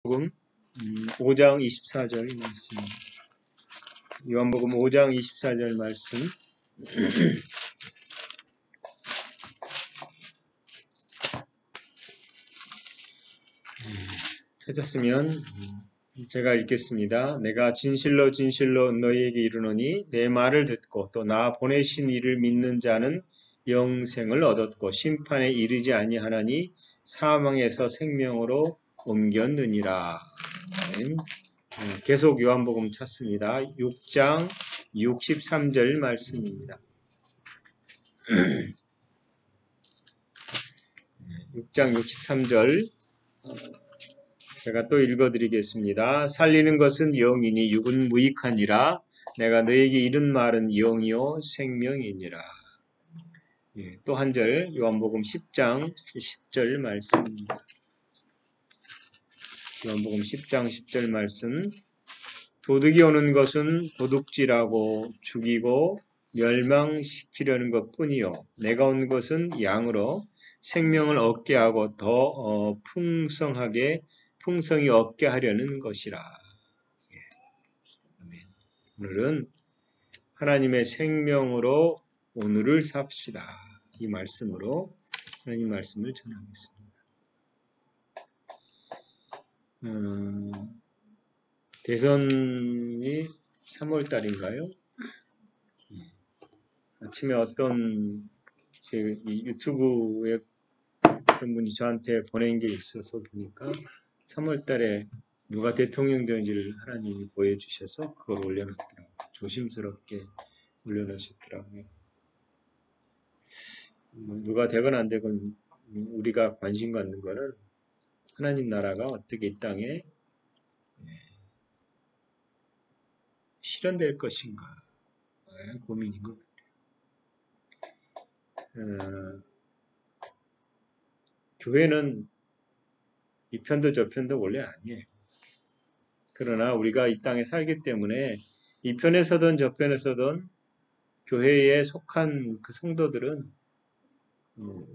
요한복음 5장 24절 말씀입니다. 요한복음 5장 24절 말씀. 찾았으면 제가 읽겠습니다. 내가 진실로 진실로 너희에게 이르노니 내 말을 듣고 또 나 보내신 이를 믿는 자는 영생을 얻었고 심판에 이르지 아니하나니 사망에서 생명으로 옮겼느니라. 계속 요한복음 찾습니다. 6장 63절 말씀입니다. 6장 63절 제가 또 읽어드리겠습니다. 살리는 것은 영이니 육은 무익하니라. 내가 너에게 이른 말은 영이요 생명이니라. 또 한 절 요한복음 10장 10절 말씀입니다. 요한복음 10장 10절 말씀. 도둑이 오는 것은 도둑질하고 죽이고 멸망시키려는 것뿐이요 내가 온 것은 양으로 생명을 얻게 하고 더 풍성히 얻게 하려는 것이라. 오늘은 하나님의 생명으로 오늘을 삽시다. 이 말씀으로 하나님 말씀을 전하겠습니다. 대선이 3월달인가요? 아침에 어떤 제 유튜브에 어떤 분이 저한테 보낸 게 있어서 보니까 3월달에 누가 대통령 되는지를 하나님이 보여주셔서 그걸 올려놨더라고요. 조심스럽게 올려놓으셨더라고요. 누가 되건 안 되건 우리가 관심 갖는 거는 하나님 나라가 어떻게 이 땅에 실현될 것인가 고민인 것 같아요. 교회는 이 편도 저 편도 원래 아니에요. 그러나 우리가 이 땅에 살기 때문에 이 편에 서든 저 편에 서든 교회에 속한 그 성도들은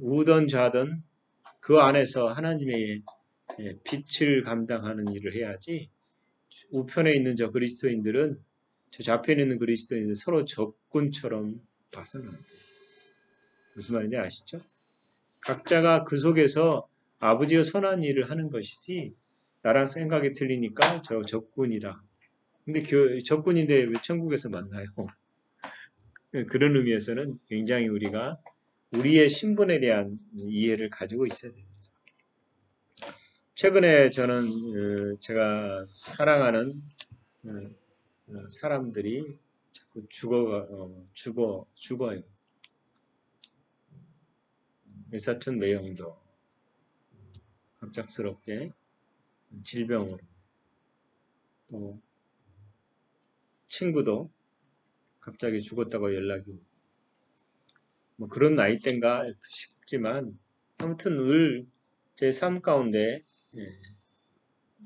우든 좌든 그 안에서 하나님의 빛을 감당하는 일을 해야지 우편에 있는 저 그리스도인들은 저 좌편에 있는 그리스도인들 서로 적군처럼 봐서는 안 돼요. 무슨 말인지 아시죠? 각자가 그 속에서 아버지가 선한 일을 하는 것이지 나랑 생각이 틀리니까 저 적군이다. 근데 적군인데 왜 천국에서 만나요? 그런 의미에서는 굉장히 우리가 우리의 신분에 대한 이해를 가지고 있어야 됩니다. 최근에 저는 제가 사랑하는 사람들이 자꾸 죽어요. 메사툰 매형도 갑작스럽게 질병으로 또 친구도 갑자기 죽었다고 연락이 오고 뭐 그런 나이대인가 싶지만 아무튼 늘 제 삶 가운데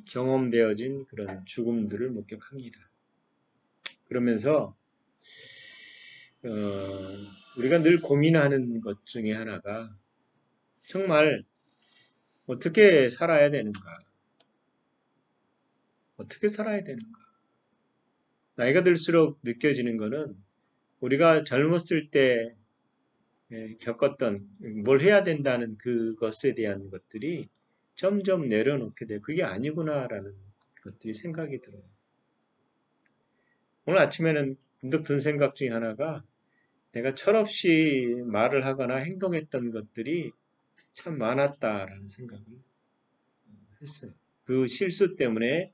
경험되어진 그런 죽음들을 목격합니다. 그러면서 우리가 늘 고민하는 것 중에 하나가 정말 어떻게 살아야 되는가? 어떻게 살아야 되는가? 나이가 들수록 느껴지는 것은 우리가 젊었을 때 겪었던 뭘 해야 된다는 그것에 대한 것들이 점점 내려놓게 돼. 그게 아니구나라는 것들이 생각이 들어요. 오늘 아침에는 문득 든 생각 중에 하나가 내가 철없이 말을 하거나 행동했던 것들이 참 많았다라는 생각을 했어요. 그 실수 때문에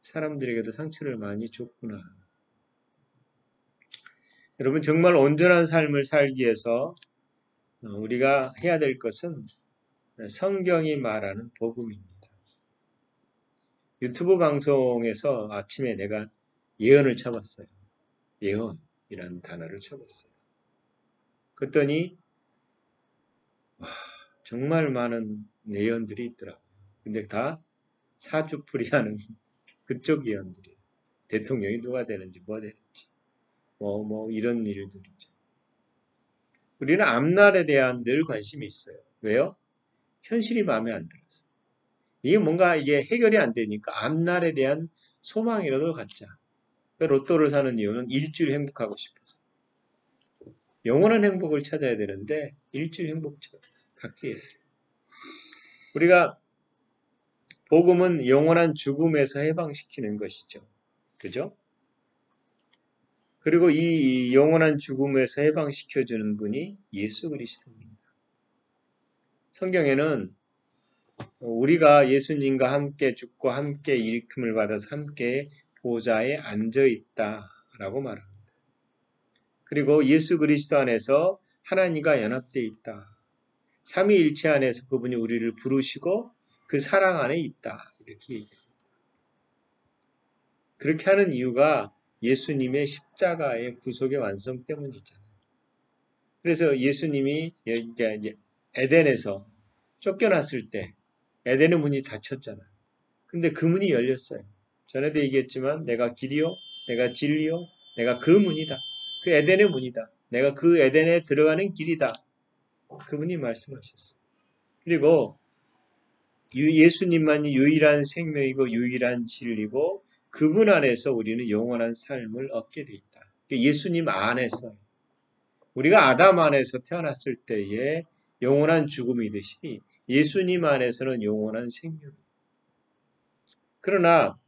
사람들에게도 상처를 많이 줬구나. 여러분 정말 온전한 삶을 살기 위해서 우리가 해야 될 것은 성경이 말하는 복음입니다. 유튜브 방송에서 아침에 내가 예언을 쳐봤어요. 예언이라는 단어를 쳐봤어요. 그랬더니 정말 많은 예언들이 있더라고요. 근데 다 사주풀이하는 그쪽 예언들이에요. 대통령이 누가 되는지 뭐 되는지 뭐 이런 일들이죠. 우리는 앞날에 대한 늘 관심이 있어요. 왜요? 현실이 마음에 안 들어서. 이게 뭔가 이게 해결이 안 되니까 앞날에 대한 소망이라도 갖자. 로또를 사는 이유는 일주일 행복하고 싶어서. 영원한 행복을 찾아야 되는데 일주일 행복 갖기 위해서. 우리가 복음은 영원한 죽음에서 해방시키는 것이죠. 그죠? 그리고 이 영원한 죽음에서 해방시켜주는 분이 예수 그리스도입니다. 성경에는 우리가 예수님과 함께 죽고 함께 일으킴을 받아서 함께 보좌에 앉아 있다라고 말합니다. 그리고 예수 그리스도 안에서 하나님과 연합되어 있다. 삼위일체 안에서 그분이 우리를 부르시고 그 사랑 안에 있다. 이렇게 얘기합니다. 그렇게 하는 이유가 예수님의 십자가의 구속의 완성 때문이잖아요. 그래서 예수님이 이제 에덴에서 쫓겨났을 때 에덴의 문이 닫혔잖아요. 근데 그 문이 열렸어요. 전에도 얘기했지만 내가 길이요, 내가 진리요, 내가 그 문이다. 그 에덴의 문이다. 내가 그 에덴에 들어가는 길이다. 그분이 말씀하셨어요. 그리고 예수님만이 유일한 생명이고 유일한 진리고 그분 안에서 우리는 영원한 삶을 얻게 돼 있다. 예수님 안에서 우리가 아담 안에서 태어났을 때에 영원한 죽음이듯이 예수님 안에서는 영원한 생명입니다. 그러나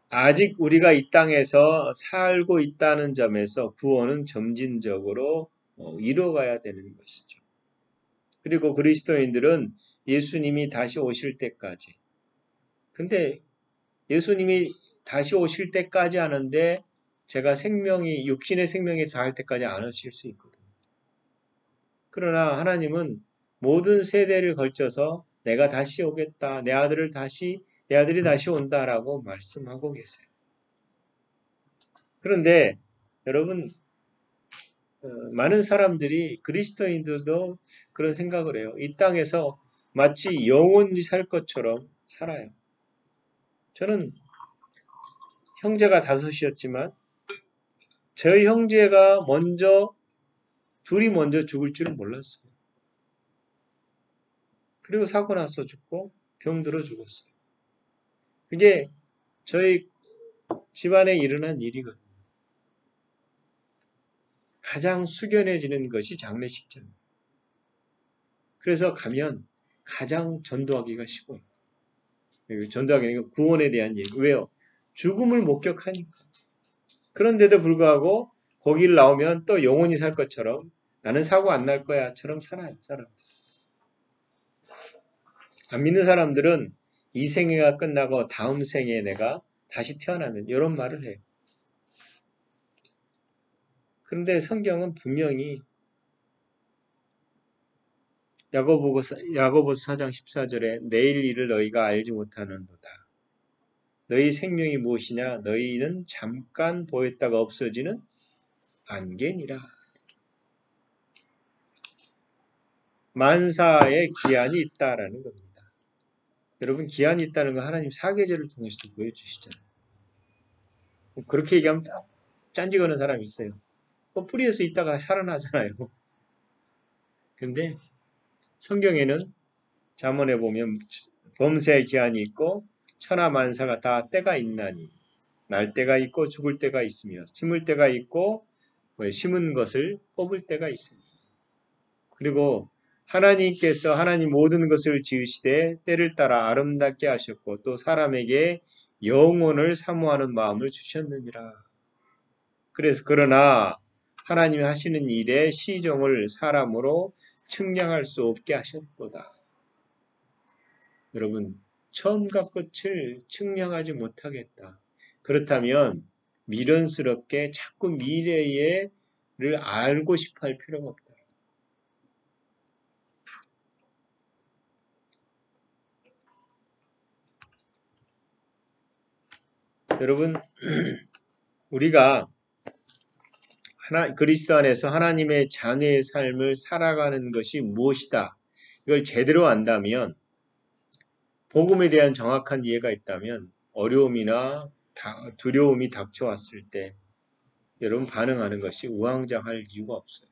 아직 우리가 이 땅에서 살고 있다는 점에서 구원은 점진적으로 이루어가야 되는 것이죠. 그리고 그리스도인들은 예수님이 다시 오실 때까지. 근데 예수님이 다시 오실 때까지 하는데 제가 육신의 생명이 다할 때까지 안 오실 수 있거든요. 그러나 하나님은 모든 세대를 걸쳐서 내가 다시 오겠다. 내 아들이 다시 온다라고 말씀하고 계세요. 그런데 여러분, 많은 사람들이 그리스도인들도 그런 생각을 해요. 이 땅에서 마치 영원히 살 것처럼 살아요. 저는 형제가 5이었지만 저희 형제가 둘이 먼저 죽을 줄은 몰랐어요. 그리고 사고 나서 죽고 병들어 죽었어요. 그게 저희 집안에 일어난 일이거든요. 가장 숙연해지는 것이 장례식장입니다. 그래서 가면 가장 전도하기가 쉬워요. 전도하기는 구원에 대한 얘기. 왜요? 죽음을 목격하니까. 그런데도 불구하고 거기를 나오면 또 영원히 살 것처럼 나는 사고 안 날 거야처럼 살아요. 사람들. 안 믿는 사람들은 이 생애가 끝나고 다음 생에 내가 다시 태어나면 이런 말을 해요. 그런데 성경은 분명히 야고보서 4장 14절에 내일 일을 너희가 알지 못하는도다. 너희 생명이 무엇이냐? 너희는 잠깐 보였다가 없어지는 안개니라. 만사에 기한이 있다라는 겁니다. 여러분 기한이 있다는 건 하나님 사계절을 통해서도 보여주시잖아요. 그렇게 얘기하면 딱 짠지거는 사람이 있어요. 그 뿌리에서 있다가 살아나잖아요. 근데 성경에는 잠언에 보면 범사의 기한이 있고 천하만사가 다 때가 있나니 날 때가 있고 죽을 때가 있으며 심을 때가 있고 심은 것을 뽑을 때가 있습니다. 그리고 하나님께서 하나님 모든 것을 지으시되 때를 따라 아름답게 하셨고 또 사람에게 영혼을 사모하는 마음을 주셨느니라. 그러나 하나님이 하시는 일에 시종을 사람으로 측량할 수 없게 하셨도다. 여러분, 처음과 끝을 측량하지 못하겠다. 그렇다면 미련스럽게 자꾸 미래를 알고 싶어 할 필요가 없다. 여러분, 우리가 그리스도 안에서 하나님의 자녀의 삶을 살아가는 것이 무엇이다. 이걸 제대로 안다면, 복음에 대한 정확한 이해가 있다면 어려움이나 두려움이 닥쳐왔을 때 여러분 반응하는 것이 우왕좌왕할 이유가 없어요.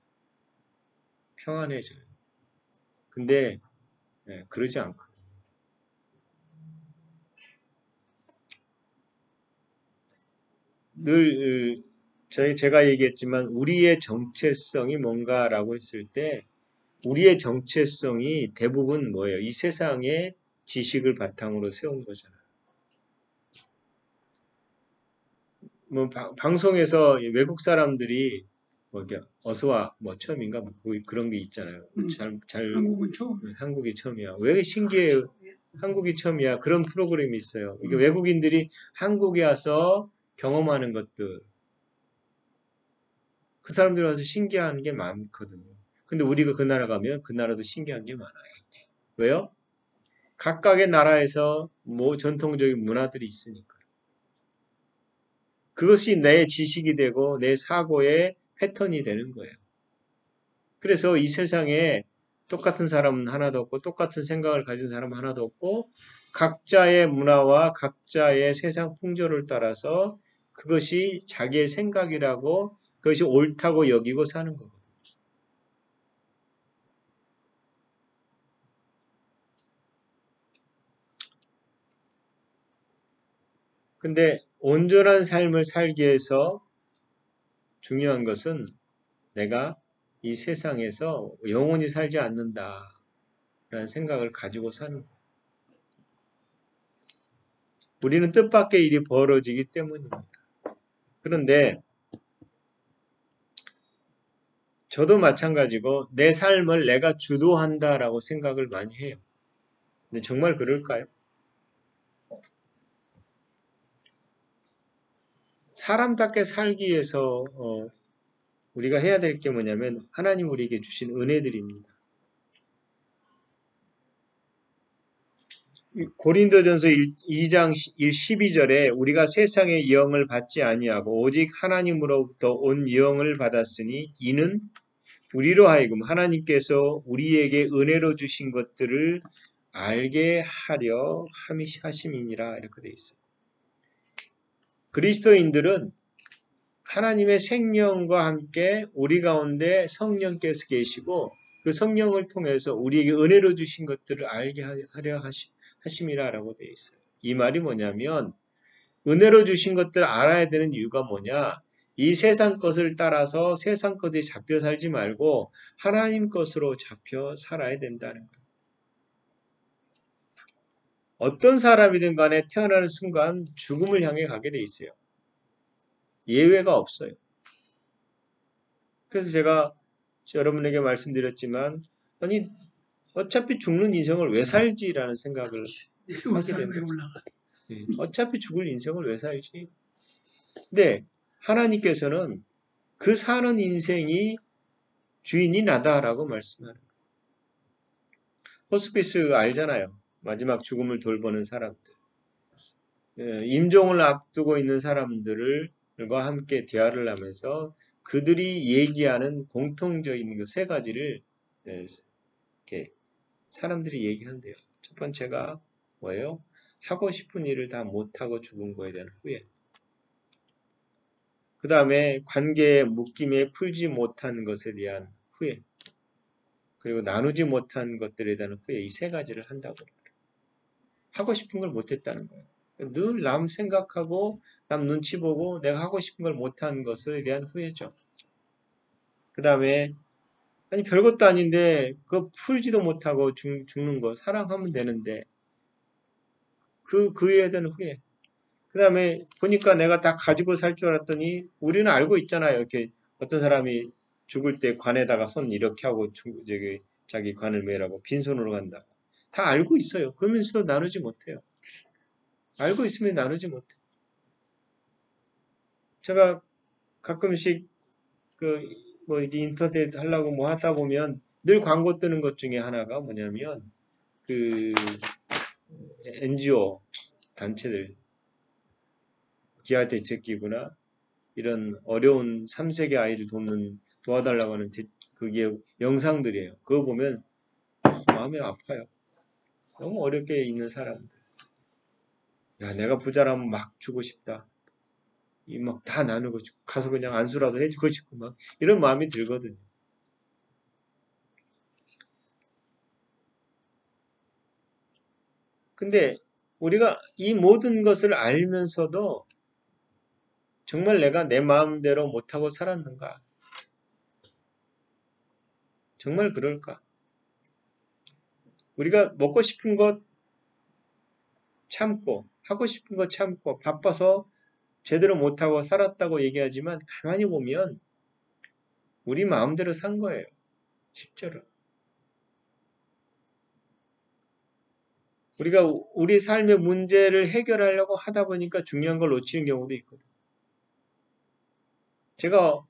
평안해져요. 근데 그러지 않거든요. 늘 제가 얘기했지만 우리의 정체성이 뭔가라고 했을 때 우리의 정체성이 대부분 뭐예요? 이 세상의 지식을 바탕으로 세운 거잖아요. 뭐 방송에서 외국 사람들이 뭐 이렇게 어서 와 뭐 처음인가 뭐 그런 게 있잖아요. 한국은 처음. 한국이 처음이야. 왜 신기해요? 한국이 처음이야. 그런 프로그램이 있어요. 이게 외국인들이 한국에 와서 경험하는 것들 그 사람들 와서 신기한 게 많거든요. 근데 우리가 그 나라 가면 그 나라도 신기한 게 많아요. 왜요? 각각의 나라에서 뭐 전통적인 문화들이 있으니까. 그것이 내 지식이 되고 내 사고의 패턴이 되는 거예요. 그래서 이 세상에 똑같은 사람은 하나도 없고 똑같은 생각을 가진 사람은 하나도 없고 각자의 문화와 각자의 세상 풍조를 따라서 그것이 자기의 생각이라고 그것이 옳다고 여기고 사는 거거든요. 근데 온전한 삶을 살기 위해서 중요한 것은 내가 이 세상에서 영원히 살지 않는다라는 생각을 가지고 사는 거예요. 우리는 뜻밖의 일이 벌어지기 때문입니다. 그런데 저도 마찬가지고 내 삶을 내가 주도한다라고 생각을 많이 해요. 근데 정말 그럴까요? 사람답게 살기 위해서 우리가 해야 될 게 뭐냐면 하나님 우리에게 주신 은혜들입니다. 고린도전서 2장 12절에 우리가 세상의 영을 받지 아니하고 오직 하나님으로부터 온 영을 받았으니 이는 우리로 하여금 하나님께서 우리에게 은혜로 주신 것들을 알게 하려 하심이니라 이렇게 되어 있어요. 그리스도인들은 하나님의 생명과 함께 우리 가운데 성령께서 계시고 그 성령을 통해서 우리에게 은혜로 주신 것들을 알게 하려 하심이라라고 되어 있어요. 이 말이 뭐냐면 은혜로 주신 것들을 알아야 되는 이유가 뭐냐? 이 세상 것을 따라서 세상 것에 잡혀 살지 말고 하나님 것으로 잡혀 살아야 된다는 거예요. 어떤 사람이든 간에 태어나는 순간 죽음을 향해 가게 돼 있어요. 예외가 없어요. 그래서 제가 여러분에게 말씀드렸지만 아니 어차피 죽는 인생을 왜 살지라는 생각을 하게 됩니다. 어차피 죽을 인생을 왜 살지? 근데 하나님께서는 그 사는 인생이 주인이 나다라고 말씀하는 거예요. 호스피스 알잖아요. 마지막 죽음을 돌보는 사람들. 임종을 앞두고 있는 사람들과 함께 대화를 하면서 그들이 얘기하는 공통적인 그 세 가지를 이렇게 사람들이 얘기한대요. 첫 번째가 뭐예요? 하고 싶은 일을 다 못하고 죽은 거에 대한 후회. 그 다음에 관계의 묶임에 풀지 못한 것에 대한 후회. 그리고 나누지 못한 것들에 대한 후회. 이 세 가지를 한다고. 하고 싶은 걸 못했다는 거예요. 늘 남 생각하고 남 눈치 보고 내가 하고 싶은 걸 못한 것에 대한 후회죠. 그 다음에 아니 별것도 아닌데 그거 풀지도 못하고 죽는 거 사랑하면 되는데 그에 대한 후회. 그 다음에 보니까 내가 다 가지고 살 줄 알았더니 우리는 알고 있잖아요. 이렇게 어떤 사람이 죽을 때 관에다가 손 이렇게 하고 자기 관을 매라고 빈손으로 간다. 다 알고 있어요. 그러면서도 나누지 못해요. 알고 있으면 나누지 못해. 제가 가끔씩 뭐 이게 인터넷 하려고 뭐 하다 보면 늘 광고 뜨는 것 중에 하나가 뭐냐면 그 NGO 단체들 기아대책기구나 이런 어려운 3세계 아이를 도와달라고 하는 그게 영상들이에요. 그거 보면 마음이 아파요. 너무 어렵게 있는 사람들. 야, 내가 부자라면 막 주고 싶다. 이 막 다 나누고 싶고 가서 그냥 안수라도 해주고 싶고 막 이런 마음이 들거든요. 근데 우리가 이 모든 것을 알면서도 정말 내가 내 마음대로 못하고 살았는가? 정말 그럴까? 우리가 먹고 싶은 것 참고, 하고 싶은 것 참고, 바빠서 제대로 못하고 살았다고 얘기하지만 가만히 보면 우리 마음대로 산 거예요. 실제로. 우리가 우리 삶의 문제를 해결하려고 하다 보니까 중요한 걸 놓치는 경우도 있거든요. 제가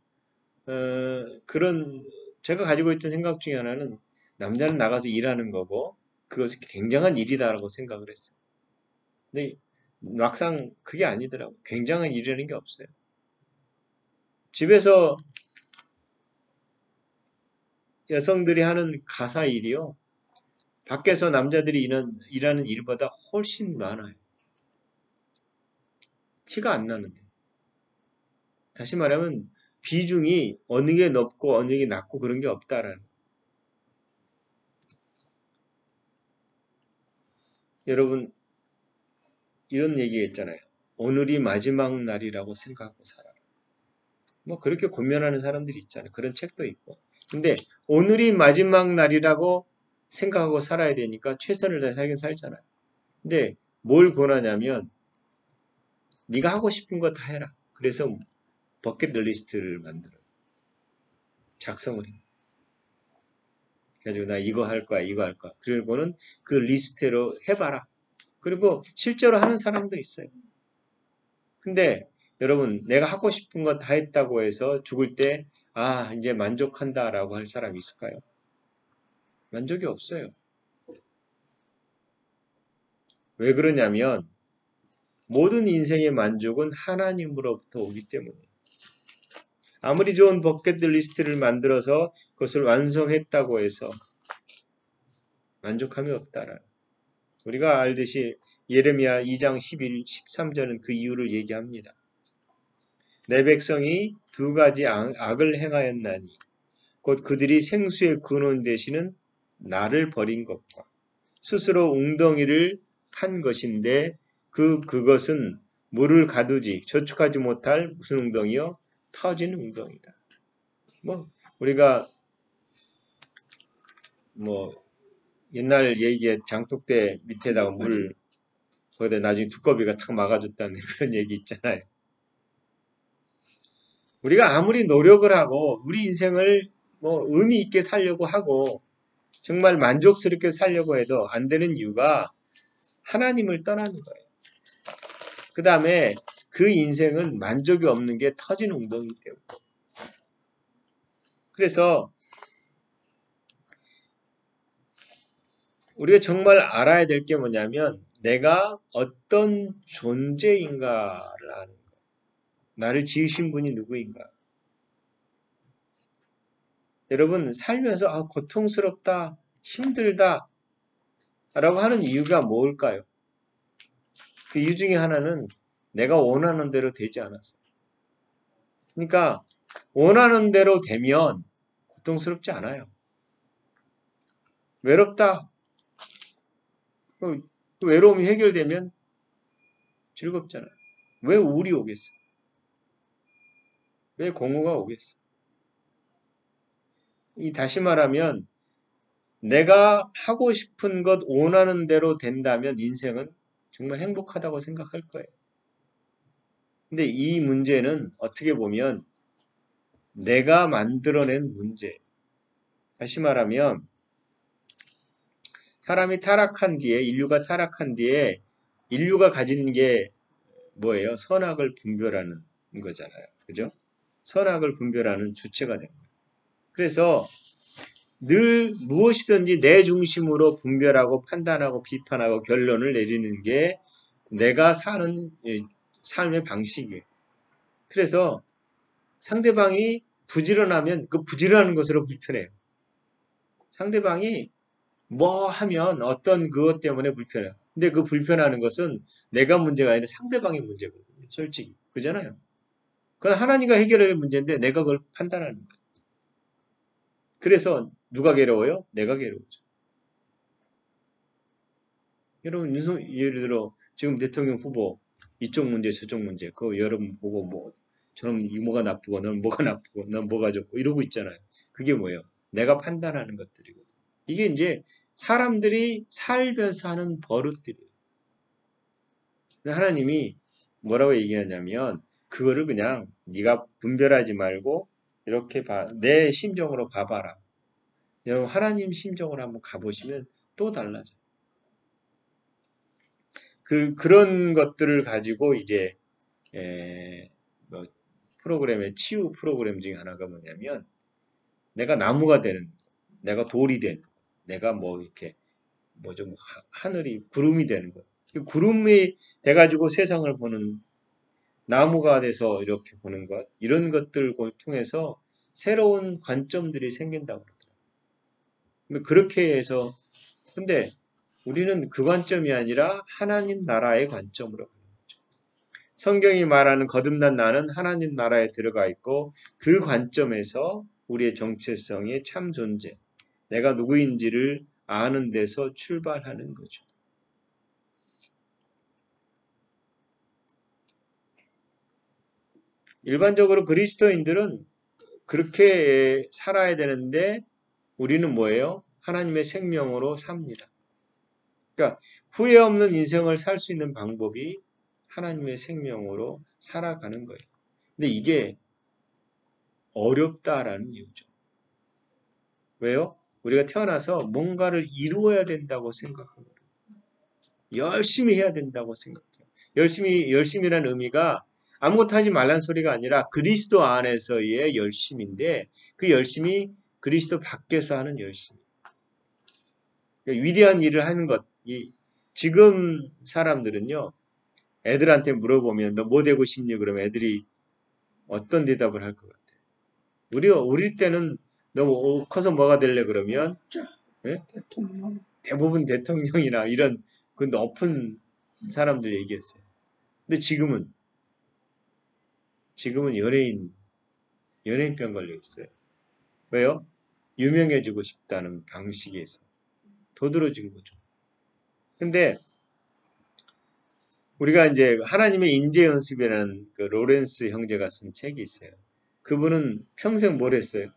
제가 가지고 있던 생각 중에 하나는 남자는 나가서 일하는 거고 그것이 굉장한 일이다라고 생각을 했어요. 근데 막상 그게 아니더라고요. 굉장한 일이라는 게 없어요. 집에서 여성들이 하는 가사 일이요. 밖에서 남자들이 일하는 일보다 훨씬 많아요. 티가 안 나는데. 다시 말하면 비중이 어느 게 높고 어느 게 낮고 그런 게 없다라는. 여러분 이런 얘기 했잖아요. 오늘이 마지막 날이라고 생각하고 살아라. 뭐 그렇게 고민하는 사람들이 있잖아요. 그런 책도 있고. 근데 오늘이 마지막 날이라고 생각하고 살아야 되니까 최선을 다해 살긴 살잖아요. 근데 뭘 권하냐면 네가 하고 싶은 거 다 해라. 그래서 버킷리스트를 만들어 작성을 해. 그래가지고 나 이거 할 거야, 이거 할 거야. 그리고는 그 리스트로 해봐라. 그리고 실제로 하는 사람도 있어요. 근데 여러분 내가 하고 싶은 거 다 했다고 해서 죽을 때 아 이제 만족한다라고 할 사람이 있을까요? 만족이 없어요. 왜 그러냐면 모든 인생의 만족은 하나님으로부터 오기 때문에 아무리 좋은 버킷리스트를 만들어서 그것을 완성했다고 해서 만족함이 없다라. 우리가 알듯이 예레미야 2장 11, 13절은 그 이유를 얘기합니다. 내 백성이 두 가지 악을 행하였나니 곧 그들이 생수의 근원 되시는 나를 버린 것과 스스로 웅덩이를 판 것인데 그것은 물을 가두지 저축하지 못할 무슨 웅덩이요? 터진 웅덩이다. 뭐 우리가 뭐 옛날 얘기에 장독대 밑에다가 물 거기다 나중에 두꺼비가 탁 막아줬다는 그런 얘기 있잖아요. 우리가 아무리 노력을 하고 우리 인생을 뭐 의미 있게 살려고 하고 정말 만족스럽게 살려고 해도 안 되는 이유가 하나님을 떠나는 거예요. 그 다음에 그 인생은 만족이 없는 게 터진 웅덩이기 때문에. 그래서 우리가 정말 알아야 될 게 뭐냐면 내가 어떤 존재인가를 아는 거예요. 나를 지으신 분이 누구인가. 여러분 살면서 고통스럽다, 힘들다 라고 하는 이유가 뭘까요? 그 이유 중에 하나는 내가 원하는 대로 되지 않았어요. 그러니까 원하는 대로 되면 고통스럽지 않아요. 외롭다. 그 외로움이 해결되면 즐겁잖아요. 왜 우울이 오겠어? 왜 공허가 오겠어? 다시 말하면 내가 하고 싶은 것 원하는 대로 된다면 인생은 정말 행복하다고 생각할 거예요. 근데 이 문제는 어떻게 보면 내가 만들어낸 문제. 다시 말하면 사람이 타락한 뒤에 인류가 타락한 뒤에 인류가 가진 게 뭐예요? 선악을 분별하는 거잖아요. 그죠? 선악을 분별하는 주체가 된 거예요. 그래서 늘 무엇이든지 내 중심으로 분별하고 판단하고 비판하고 결론을 내리는 게 내가 사는 삶의 방식이에요. 그래서 상대방이 부지런하면 그 부지런한 것으로 불편해요. 상대방이 뭐 하면 어떤 그것 때문에 불편해요. 근데 그 불편하는 것은 내가 문제가 아니라 상대방의 문제거든요. 솔직히. 그잖아요. 그건 하나님과 해결할 문제인데 내가 그걸 판단하는 거예요. 그래서 누가 괴로워요? 내가 괴로워져. 여러분, 예를 들어 지금 대통령 후보 이쪽 문제 저쪽 문제 그거 여러분 보고 뭐 저는 뭐가 나쁘고 넌 뭐가 나쁘고 넌 뭐가 좋고 이러고 있잖아요. 그게 뭐예요? 내가 판단하는 것들이고 이게 이제 사람들이 살면서 하는 버릇들이에요. 하나님이 뭐라고 얘기하냐면 그거를 그냥 네가 분별하지 말고 이렇게 내 심정으로 봐봐라. 여러분 하나님 심정으로 한번 가보시면 또 달라져요. 그런 것들을 가지고 이제 뭐 프로그램의 치유 프로그램 중에 하나가 뭐냐면 내가 나무가 되는, 내가 돌이 되는, 내가 뭐 이렇게 뭐 좀 하늘이 구름이 되는 것. 구름이 돼가지고 세상을 보는 나무가 돼서 이렇게 보는 것 이런 것들을 통해서 새로운 관점들이 생긴다고 그러더라고요. 그렇게 해서 근데 우리는 그 관점이 아니라 하나님 나라의 관점으로 성경이 말하는 거듭난 나는 하나님 나라에 들어가 있고 그 관점에서 우리의 정체성의 참 존재, 내가 누구인지를 아는 데서 출발하는 거죠. 일반적으로 그리스도인들은 그렇게 살아야 되는데 우리는 뭐예요? 하나님의 생명으로 삽니다. 그러니까 후회 없는 인생을 살 수 있는 방법이 하나님의 생명으로 살아가는 거예요. 근데 이게 어렵다라는 이유죠. 왜요? 우리가 태어나서 뭔가를 이루어야 된다고 생각하거든요. 열심히 해야 된다고 생각해요. 열심이라는 의미가 아무것도 하지 말란 소리가 아니라 그리스도 안에서의 열심인데 그 열심이 그리스도 밖에서 하는 열심. 그러니까 위대한 일을 하는 것. 지금 사람들은요, 애들한테 물어보면 너 뭐 되고 싶니? 그러면 애들이 어떤 대답을 할 것 같아요? 우리 때는 너 커서 뭐가 될래? 그러면 예? 대통령. 대부분 대통령이나 이런 그 높은 사람들 얘기했어요. 근데 지금은 연예인병 걸려 있어요. 왜요? 유명해지고 싶다는 방식에서 도드라진 거죠. 근데 우리가 이제 하나님의 인재 연습이라는 그 로렌스 형제가 쓴 책이 있어요. 그분은 평생 뭘 했어요?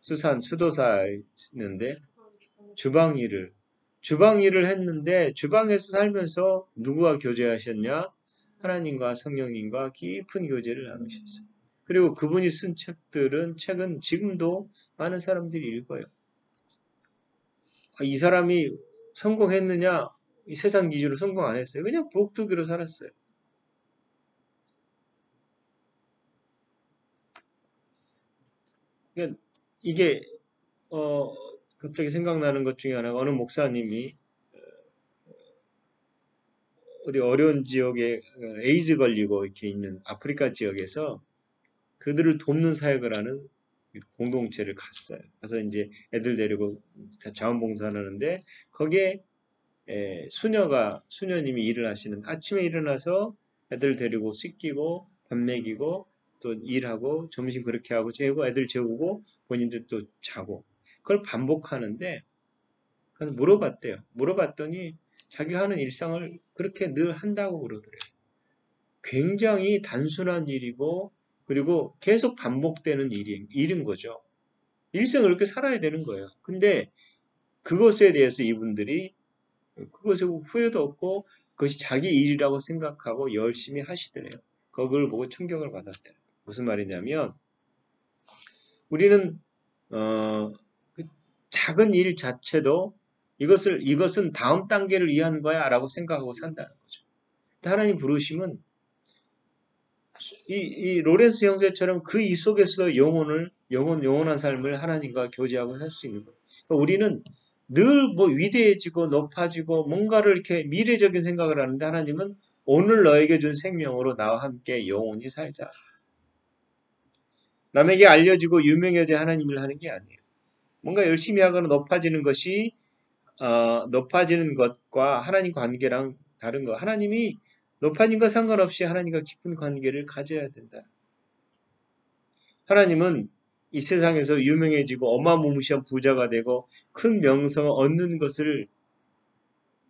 수도사였는데 주방 일을 했는데 주방에서 살면서 누구와 교제하셨냐? 하나님과 성령님과 깊은 교제를 나누셨어요. 그리고 그분이 쓴 책은 지금도 많은 사람들이 읽어요. 이 사람이 성공했느냐? 이 세상 기준으로 성공 안 했어요. 그냥 복두기로 살았어요. 그러니까 이게 갑자기 생각나는 것 중에 하나가 어느 목사님이 어디 어려운 지역에 에이즈 걸리고 이렇게 있는 아프리카 지역에서 그들을 돕는 사역을 하는 공동체를 갔어요. 그래서 이제 애들 데리고 자원봉사를 하는데 거기에 수녀님이 일을 하시는 아침에 일어나서 애들 데리고 씻기고 밥 먹이고 또 일하고 점심 그렇게 하고 재우고 애들 재우고 본인들 또 자고 그걸 반복하는데 그래서 물어봤대요. 물어봤더니 자기가 하는 일상을 그렇게 늘 한다고 그러더래요. 굉장히 단순한 일이고 그리고 계속 반복되는 일인 거죠. 일생을 그렇게 살아야 되는 거예요. 근데 그것에 대해서 이분들이 그것에 후회도 없고 그것이 자기 일이라고 생각하고 열심히 하시더래요. 그걸 보고 충격을 받았대요. 무슨 말이냐면 우리는 그 작은 일 자체도 이것은 다음 단계를 위한 거야 라고 생각하고 산다는 거죠. 하나님 부르심은 이 로렌스 형제처럼 그 이 속에서 영원한 삶을 하나님과 교제하고 살 수 있는 거예요. 그러니까 우리는 늘 뭐 위대해지고 높아지고 뭔가를 이렇게 미래적인 생각을 하는데 하나님은 오늘 너에게 준 생명으로 나와 함께 영원히 살자. 남에게 알려지고 유명해져야 하나님 일 하는 게 아니에요. 뭔가 열심히 하거나 높아지는 것이 높아지는 것과 하나님 관계랑 다른 거. 하나님이 높아진 것 상관없이 하나님과 깊은 관계를 가져야 된다. 하나님은 이 세상에서 유명해지고 어마무시한 부자가 되고 큰 명성을 얻는 것을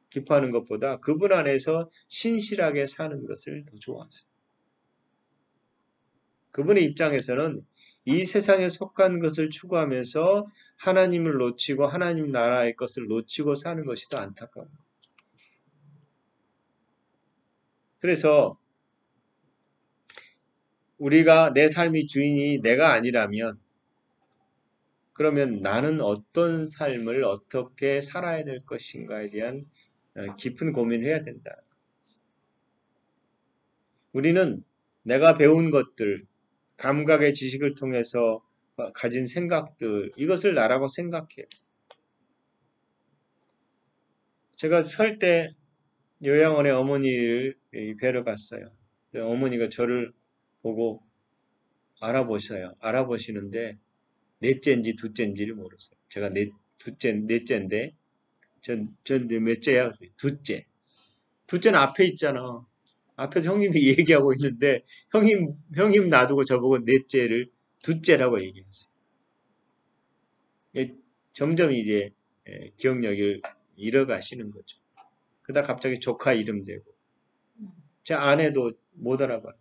기뻐하는 것보다 그분 안에서 신실하게 사는 것을 더 좋아하세요. 그분의 입장에서는 이 세상에 속한 것을 추구하면서 하나님을 놓치고 하나님 나라의 것을 놓치고 사는 것이 더 안타까워요. 그래서 우리가 내 삶의 주인이 내가 아니라면 그러면 나는 어떤 삶을 어떻게 살아야 될 것인가에 대한 깊은 고민을 해야 된다. 우리는 내가 배운 것들, 감각의 지식을 통해서 가진 생각들, 이것을 나라고 생각해요. 제가 설 때 요양원에 어머니를 뵈러 갔어요. 어머니가 저를 보고 알아보셔요. 알아보시는데 넷째인지 둘째인지를 모르세요. 제가 넷째인데 전 몇째야? 둘째. 둘째는 앞에 있잖아. 앞에서 형님이 얘기하고 있는데 형님 놔두고 저보고 넷째를 둘째라고 얘기했어요. 점점 이제 기억력을 잃어가시는 거죠. 그러다 갑자기 조카 이름 대고 제 아내도 못 알아봐요.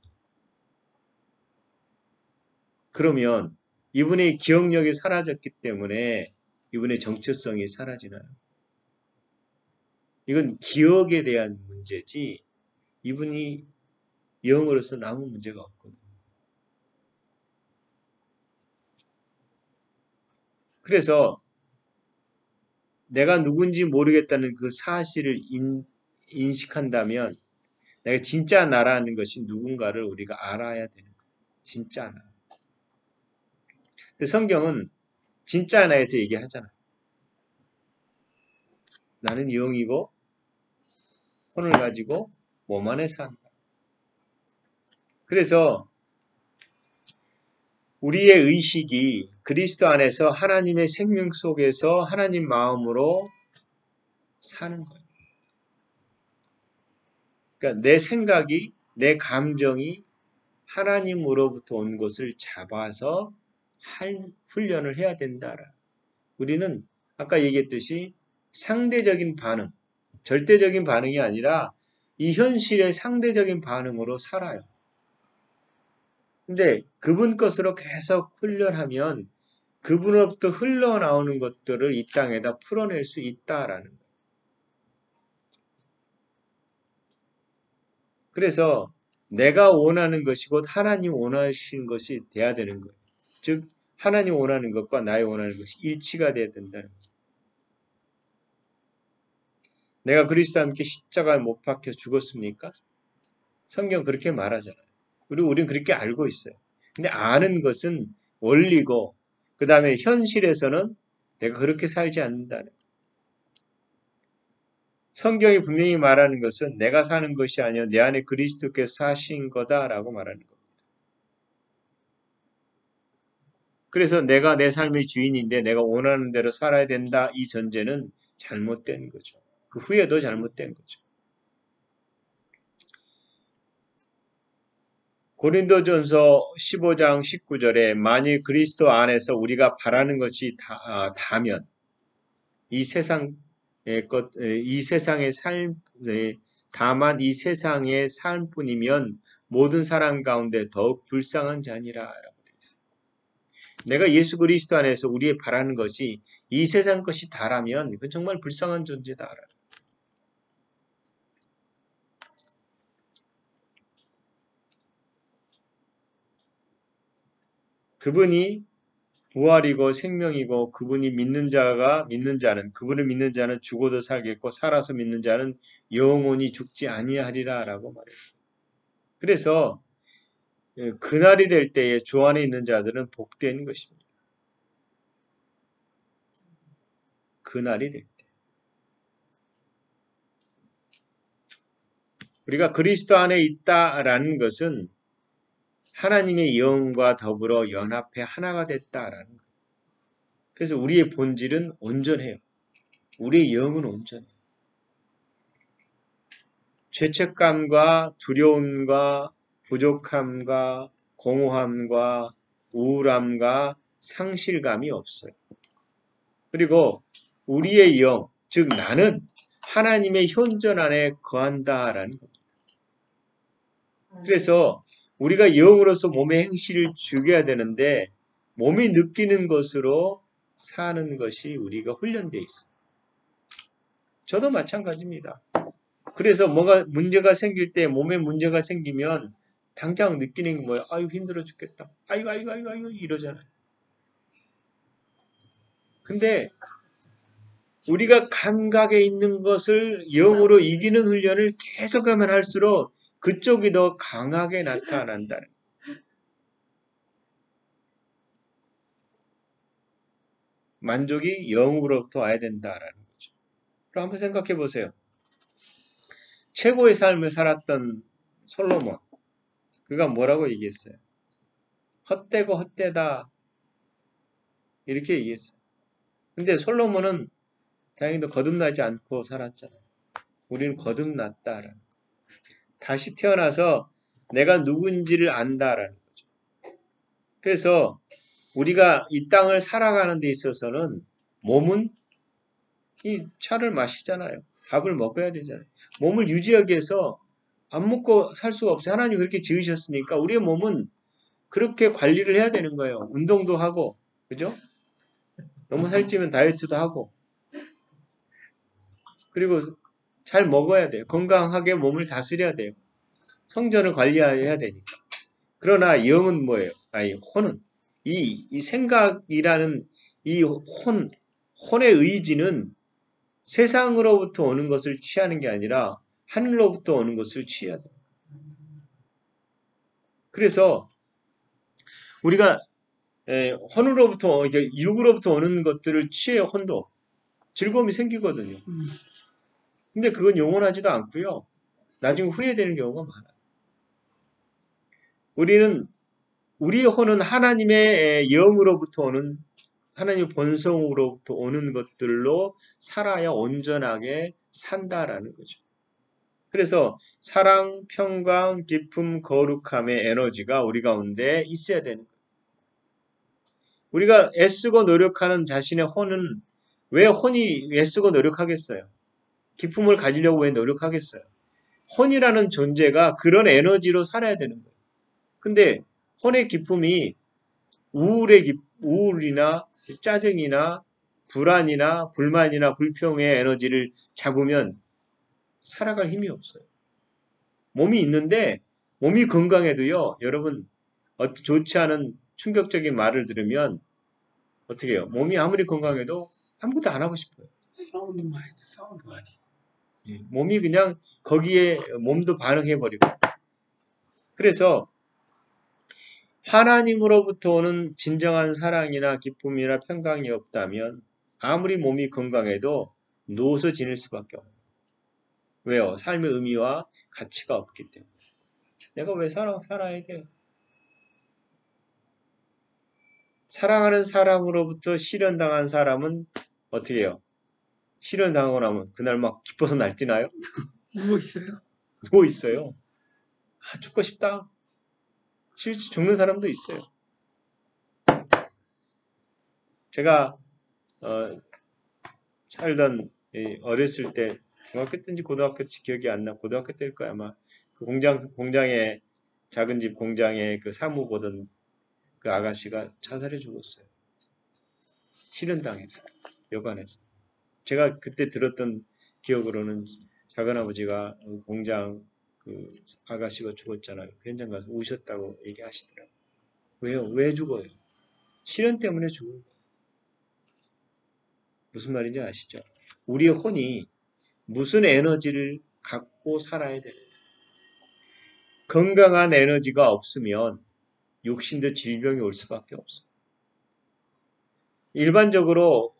그러면 이분의 기억력이 사라졌기 때문에 이분의 정체성이 사라지나요? 이건 기억에 대한 문제지 이분이 영으로서는 아무 문제가 없거든요. 그래서 내가 누군지 모르겠다는 그 사실을 인식한다면 내가 진짜 나라는 것이 누군가를 우리가 알아야 되는 거예요. 진짜 나. 근데 성경은 진짜 나에서 얘기하잖아. 나는 영이고 혼을 가지고 몸 안에 산다. 그래서 우리의 의식이 그리스도 안에서 하나님의 생명 속에서 하나님 마음으로 사는 거예요. 그러니까 내 생각이, 내 감정이 하나님으로부터 온 것을 잡아서 훈련을 해야 된다. 우리는 아까 얘기했듯이 상대적인 반응, 절대적인 반응이 아니라 이 현실의 상대적인 반응으로 살아요. 근데 그분 것으로 계속 훈련하면 그분으로부터 흘러나오는 것들을 이 땅에다 풀어낼 수 있다라는 거예요. 그래서 내가 원하는 것이 곧 하나님 원하시는 것이 돼야 되는 거예요. 즉 하나님 원하는 것과 나의 원하는 것이 일치가 돼야 된다는 거예요. 내가 그리스도와 함께 십자가에 못 박혀 죽었습니까? 성경 그렇게 말하잖아요. 우린 그렇게 알고 있어요. 근데 아는 것은 원리고 그 다음에 현실에서는 내가 그렇게 살지 않는다는 거예요. 성경이 분명히 말하는 것은 내가 사는 것이 아니라 내 안에 그리스도께서 사신 거다라고 말하는 겁니다. 그래서 내가 내 삶의 주인인데 내가 원하는 대로 살아야 된다 이 전제는 잘못된 거죠. 그 후에도 잘못된 거죠. 고린도전서 15장 19절에 만일 그리스도 안에서 우리가 바라는 것이 다면 이 세상의 삶, 다만 이 세상의 삶뿐이면 모든 사람 가운데 더욱 불쌍한 자니라. 내가 예수 그리스도 안에서 우리의 바라는 것이 이 세상 것이 다라면 이건 정말 불쌍한 존재다. 그분이 부활이고 생명이고 그분이 믿는 자는 그분을 믿는 자는 죽어도 살겠고 살아서 믿는 자는 영원히 죽지 아니하리라 라고 말했어요. 그래서 그날이 될 때에 주 안에 있는 자들은 복된 것입니다. 그날이 될 때. 우리가 그리스도 안에 있다라는 것은 하나님의 영과 더불어 연합해 하나가 됐다라는 거예요. 그래서 우리의 본질은 온전해요. 우리의 영은 온전해요. 죄책감과 두려움과 부족함과 공허함과 우울함과 상실감이 없어요. 그리고 우리의 영, 즉 나는 하나님의 현존 안에 거한다라는 겁니다. 그래서 우리가 영으로서 몸의 행실을 죽여야 되는데 몸이 느끼는 것으로 사는 것이 우리가 훈련되어 있어요. 저도 마찬가지입니다. 그래서 뭔가 문제가 생길 때 몸에 문제가 생기면 당장 느끼는 게 뭐예요? 아유 힘들어 죽겠다. 아이고 이러잖아요. 근데 우리가 감각에 있는 것을 영으로 이기는 훈련을 계속하면 할수록 그쪽이 더 강하게 나타난다는 거예요. 만족이 영으로부터 와야 된다라는 거죠. 그럼 한번 생각해 보세요. 최고의 삶을 살았던 솔로몬, 그가 뭐라고 얘기했어요? 헛되고 헛되다 이렇게 얘기했어요. 근데 솔로몬은 다행히도 거듭나지 않고 살았잖아요. 우리는 거듭났다라는 거예요. 다시 태어나서 내가 누군지를 안다라는 거죠. 그래서 우리가 이 땅을 살아가는 데 있어서는 몸은 이 차를 마시잖아요. 밥을 먹어야 되잖아요. 몸을 유지하기 위해서 안 먹고 살 수가 없어요. 하나님 그렇게 지으셨으니까 우리의 몸은 그렇게 관리를 해야 되는 거예요. 운동도 하고, 그죠? 너무 살찌면 다이어트도 하고, 그리고 잘 먹어야 돼요. 건강하게 몸을 다스려야 돼요. 성전을 관리해야 되니까. 그러나 영은 뭐예요? 아니, 혼은. 이 생각이라는 이 혼의 의지는 세상으로부터 오는 것을 취하는 게 아니라 하늘로부터 오는 것을 취해야 돼요. 그래서 우리가 혼으로부터, 육으로부터 오는 것들을 취해야 혼도 즐거움이 생기거든요. 근데 그건 영원하지도 않고요. 나중에 후회되는 경우가 많아요. 우리의 혼은 하나님의 영으로부터 오는, 하나님의 본성으로부터 오는 것들로 살아야 온전하게 산다라는 거죠. 그래서 사랑, 평강, 기쁨, 거룩함의 에너지가 우리 가운데 있어야 되는 거예요. 우리가 애쓰고 노력하는 자신의 혼은 왜 혼이 애쓰고 노력하겠어요? 기쁨을 가지려고 왜 노력하겠어요? 혼이라는 존재가 그런 에너지로 살아야 되는 거예요. 근데 혼의 기쁨이 우울이나 짜증이나 불안이나 불만이나 불평의 에너지를 잡으면 살아갈 힘이 없어요. 몸이 있는데 몸이 건강해도요. 여러분 좋지 않은 충격적인 말을 들으면 어떻게 해요? 몸이 아무리 건강해도 아무것도 안 하고 싶어요. 싸우는 말이죠. 싸우는 말이. 몸이 그냥 거기에 몸도 반응해버리고. 그래서 하나님으로부터 오는 진정한 사랑이나 기쁨이나 평강이 없다면 아무리 몸이 건강해도 누워서 지낼 수밖에 없어요. 왜요? 삶의 의미와 가치가 없기 때문에. 내가 왜 살아야 돼요? 사랑하는 사람으로부터 실현당한 사람은 어떻게 해요? 실현당하고 나면 그날 막 기뻐서 날뛰나요? 누워 있어요. 누워 있어요. 아, 죽고 싶다. 실제 죽는 사람도 있어요. 제가 살던 어렸을 때 중학교 때인지 고등학교 때인지 기억이 안 나. 고등학교 때일 거야 아마. 그 공장에 작은 집 공장에 그 사무 보던 그 아가씨가 자살해 죽었어요. 실현당해서 여관에서. 제가 그때 들었던 기억으로는 작은아버지가 공장 그 아가씨가 죽었잖아요. 그 현장 가서 우셨다고 얘기하시더라고요. 왜요? 왜 죽어요? 실현 때문에 죽은 거예요. 무슨 말인지 아시죠? 우리의 혼이 무슨 에너지를 갖고 살아야 돼요. 건강한 에너지가 없으면 욕심도 질병이 올 수밖에 없어요. 일반적으로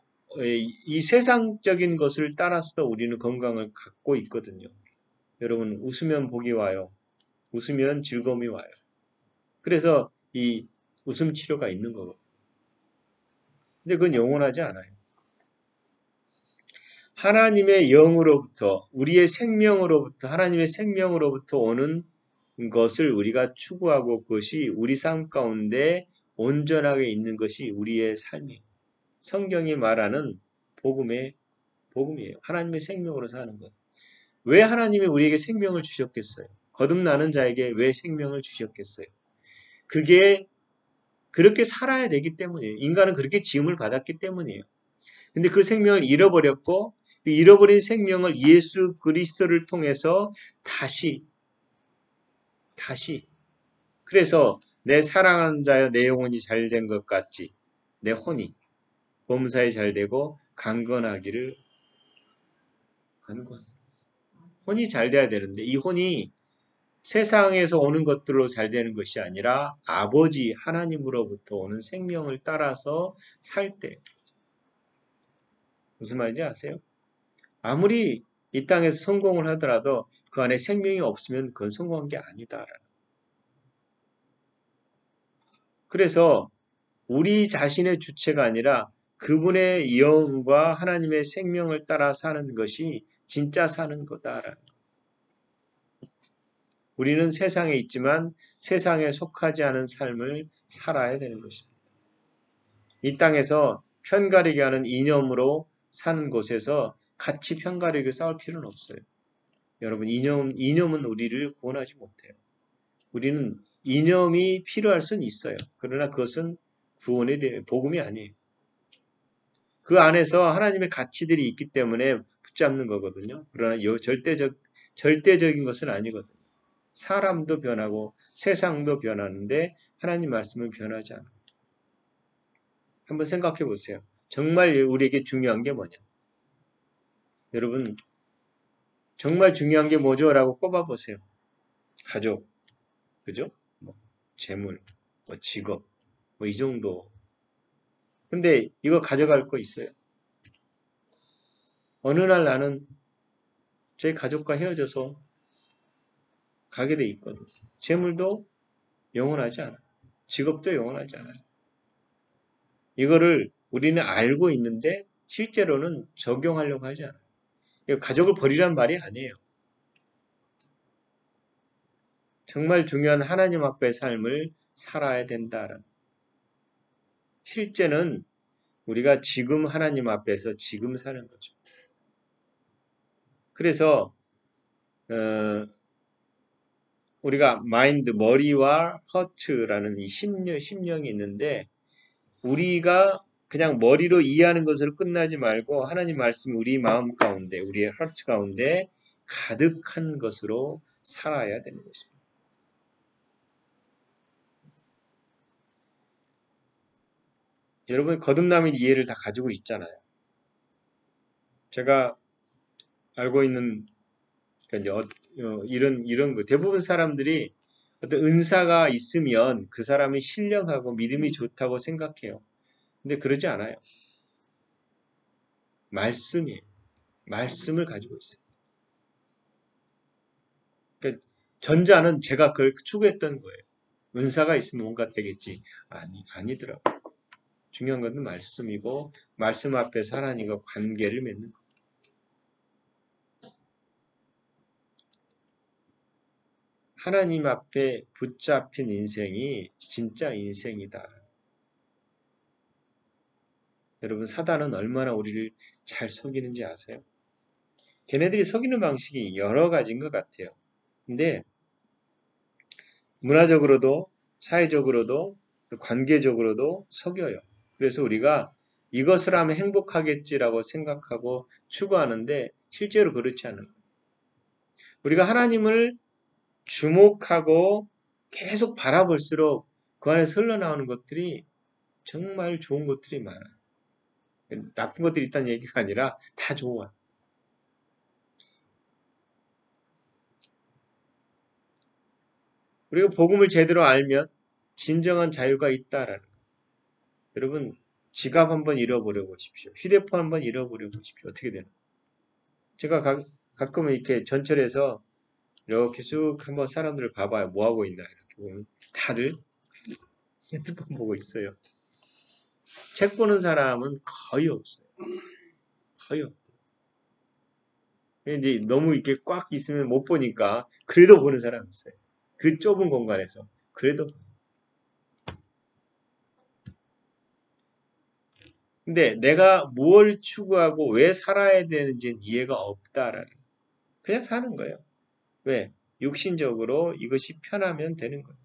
이 세상적인 것을 따라서 우리는 건강을 갖고 있거든요. 여러분 웃으면 복이 와요. 웃으면 즐거움이 와요. 그래서 이 웃음 치료가 있는 거거든요. 근데 그건 영원하지 않아요. 하나님의 영으로부터 우리의 생명으로부터 하나님의 생명으로부터 오는 것을 우리가 추구하고 그것이 우리 삶 가운데 온전하게 있는 것이 우리의 삶이에요. 성경이 말하는 복음이에요. 하나님의 생명으로 사는 것. 왜 하나님이 우리에게 생명을 주셨겠어요? 거듭나는 자에게 왜 생명을 주셨겠어요? 그게 그렇게 살아야 되기 때문이에요. 인간은 그렇게 지음을 받았기 때문이에요. 근데 그 생명을 잃어버렸고 그 잃어버린 생명을 예수 그리스도를 통해서 다시 그래서 내 사랑하는 자여 내 영혼이 잘된 것 같지 내 혼이 범사에 잘되고 강건하기를 간구한다. 혼이 잘 돼야 되는데 이 혼이 세상에서 오는 것들로 잘 되는 것이 아니라 아버지 하나님으로부터 오는 생명을 따라서 살 때 무슨 말인지 아세요? 아무리 이 땅에서 성공을 하더라도 그 안에 생명이 없으면 그건 성공한 게 아니다. 그래서 우리 자신의 주체가 아니라 그분의 영과 하나님의 생명을 따라 사는 것이 진짜 사는 거다라는 거. 우리는 세상에 있지만 세상에 속하지 않은 삶을 살아야 되는 것입니다. 이 땅에서 편가르게 하는 이념으로 사는 곳에서 같이 편가르게 싸울 필요는 없어요. 여러분, 이념은 우리를 구원하지 못해요. 우리는 이념이 필요할 수는 있어요. 그러나 그것은 구원에 대해 복음이 아니에요. 그 안에서 하나님의 가치들이 있기 때문에 붙잡는 거거든요. 그러나 절대적인 것은 아니거든요. 사람도 변하고 세상도 변하는데 하나님 말씀은 변하지 않아요. 한번 생각해 보세요. 정말 우리에게 중요한 게 뭐냐? 여러분, 정말 중요한 게 뭐죠? 라고 꼽아 보세요. 가족, 그죠? 뭐, 재물, 뭐 직업, 뭐 이 정도. 근데 이거 가져갈 거 있어요. 어느 날 나는 제 가족과 헤어져서 가게 돼 있거든. 재물도 영원하지 않아. 직업도 영원하지 않아요. 이거를 우리는 알고 있는데 실제로는 적용하려고 하지 않아요. 이거 가족을 버리란 말이 아니에요. 정말 중요한 하나님 앞의 삶을 살아야 된다는. 실제는 우리가 지금 하나님 앞에서 지금 사는 거죠. 그래서 우리가 마인드, 머리와 허트라는 이 심령이 있는데 우리가 그냥 머리로 이해하는 것으로 끝나지 말고 하나님 말씀이 우리 마음 가운데, 우리의 허트 가운데 가득한 것으로 살아야 되는 것입니다. 여러분 거듭남의 이해를 다 가지고 있잖아요. 제가 알고 있는 그러니까 이런 거 대부분 사람들이 어떤 은사가 있으면 그 사람이 신령하고 믿음이 좋다고 생각해요. 근데 그러지 않아요. 말씀이에요. 말씀을 가지고 있어요. 그러니까 전자는 제가 그걸 추구했던 거예요. 은사가 있으면 뭔가 되겠지. 아니더라고요. 중요한 것은 말씀이고 말씀 앞에서 하나님과 관계를 맺는 것. 하나님 앞에 붙잡힌 인생이 진짜 인생이다. 여러분 사단은 얼마나 우리를 잘 속이는지 아세요? 걔네들이 속이는 방식이 여러 가지인 것 같아요. 근데 문화적으로도 사회적으로도 관계적으로도 속여요. 그래서 우리가 이것을 하면 행복하겠지라고 생각하고 추구하는데 실제로 그렇지 않은 거예요. 우리가 하나님을 주목하고 계속 바라볼수록 그 안에서 흘러나오는 것들이 정말 좋은 것들이 많아요. 나쁜 것들이 있다는 얘기가 아니라 다 좋아. 우리가 복음을 제대로 알면 진정한 자유가 있다라는 거예요. 여러분 지갑 한번 잃어버려 보십시오. 휴대폰 한번 잃어버려 보십시오. 어떻게 되나? 제가 가끔 이렇게 전철에서 이렇게 쭉 한번 사람들을 봐봐요. 뭐 하고 있나 이렇게 보면 다들 핸드폰 보고 있어요. 책 보는 사람은 거의 없어요. 거의 없어요. 이제 너무 이렇게 꽉 있으면 못 보니까 그래도 보는 사람이 있어요. 그 좁은 공간에서 그래도. 근데 내가 무엇을 추구하고 왜 살아야 되는지는 이해가 없다라는. 그냥 사는 거예요. 왜? 육신적으로 이것이 편하면 되는 거예요.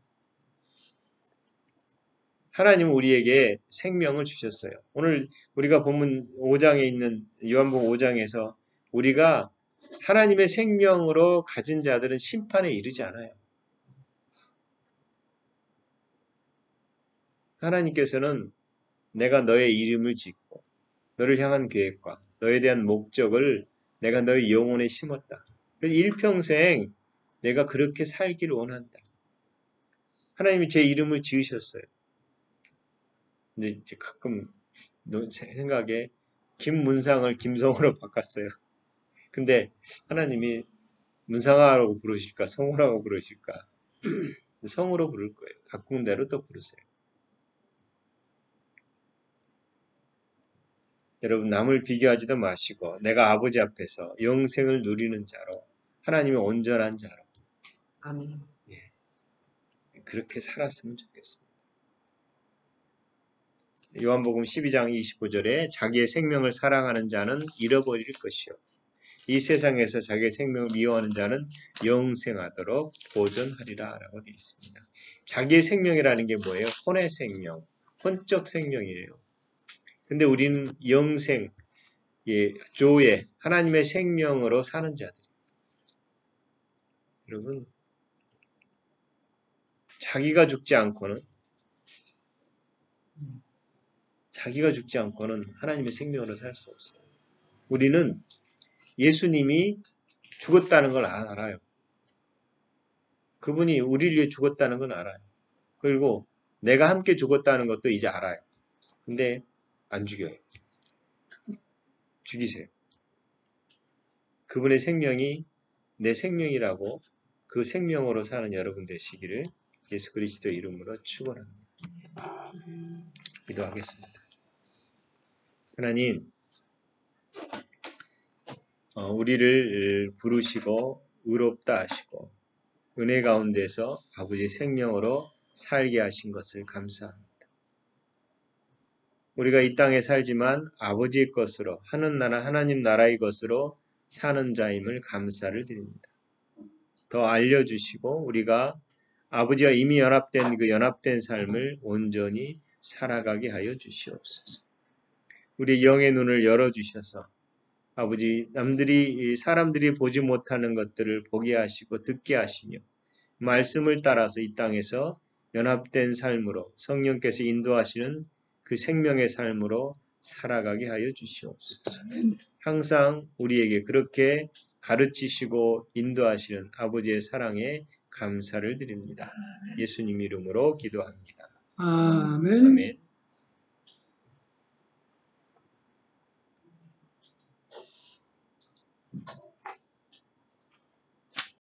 하나님은 우리에게 생명을 주셨어요. 오늘 우리가 본문 5장에 있는 요한복음 5장에서 우리가 하나님의 생명으로 가진 자들은 심판에 이르지 않아요. 하나님께서는 내가 너의 이름을 짓고 너를 향한 계획과 너에 대한 목적을 내가 너의 영혼에 심었다. 그래서 일평생 내가 그렇게 살기를 원한다. 하나님이 제 이름을 지으셨어요. 근데 이제 가끔 생각에 김문상을 김성우로 바꿨어요. 근데 하나님이 문상아라고 부르실까 성우라고 부르실까? 성우로 부를 거예요. 바꾼 대로 또 부르세요. 여러분 남을 비교하지도 마시고 내가 아버지 앞에서 영생을 누리는 자로 하나님의 온전한 자로 아멘. 그렇게 살았으면 좋겠습니다. 요한복음 12장 25절에 자기의 생명을 사랑하는 자는 잃어버릴 것이요 이 세상에서 자기의 생명을 미워하는 자는 영생하도록 보존하리라 라고 되어 있습니다. 자기의 생명이라는 게 뭐예요? 혼의 생명, 혼적 생명이에요. 근데 우리는 영생, 조의 하나님의 생명으로 사는 자들. 여러분 자기가 죽지 않고는 하나님의 생명으로 살 수 없어요. 우리는 예수님이 죽었다는 걸 알아요. 그분이 우리를 위해 죽었다는 건 알아요. 그리고 내가 함께 죽었다는 것도 이제 알아요. 근데 안 죽여요. 죽이세요. 그분의 생명이 내 생명이라고 그 생명으로 사는 여러분 되시기를 예수 그리스도 이름으로 축원합니다. 기도하겠습니다. 하나님, 우리를 부르시고 의롭다 하시고 은혜 가운데서 아버지의 생명으로 살게 하신 것을 감사합니다. 우리가 이 땅에 살지만 아버지의 것으로 하늘나라 하나님 나라의 것으로 사는 자임을 감사를 드립니다. 더 알려주시고 우리가 아버지와 이미 연합된 그 연합된 삶을 온전히 살아가게 하여 주시옵소서. 우리 영의 눈을 열어주셔서 아버지 사람들이 보지 못하는 것들을 보게 하시고 듣게 하시며 말씀을 따라서 이 땅에서 연합된 삶으로 성령께서 인도하시는 그 생명의 삶으로 살아가게 하여 주시옵소서. 항상 우리에게 그렇게 가르치시고 인도하시는 아버지의 사랑에 감사를 드립니다. 예수님 이름으로 기도합니다. 아멘. 아멘.